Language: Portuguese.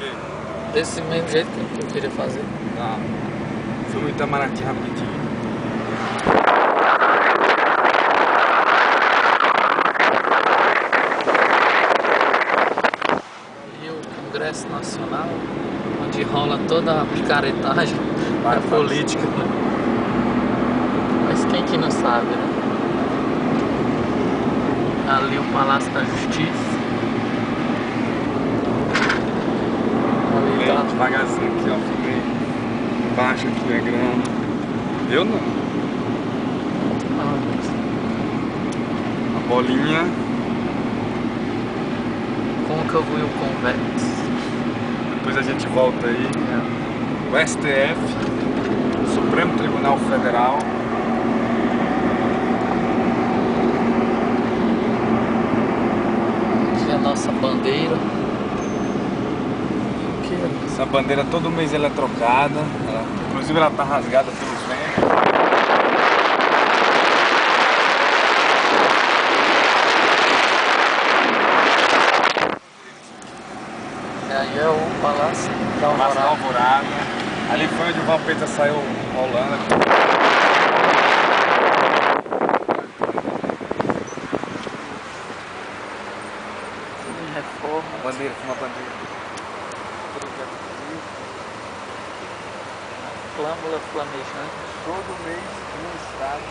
quê? Desse mesmo jeito que eu queria fazer. Tá. Fui no Itamaraty rapidinho. Ali o Congresso Nacional, onde rola toda a picaretagem da política. Mas quem que não sabe, né? Ali o Palácio da Justiça. Ali tá. Devagarzinho aqui, ó. Filmei embaixo aqui a grama. Eu não. A bolinha. Côncavo e o convexo. Depois a gente volta aí. O STF, o Supremo Tribunal Federal. Aqui a nossa bandeira. Essa bandeira todo mês ela é trocada. Inclusive ela tá rasgada pelos ventos. E aí é o Palácio da Palácio da Alvorada. Alvorada. Ali foi onde o Vampeta saiu rolando. Em reforma. Bandeira, uma bandeira. Flâmula flamejante. Todo mês no estado.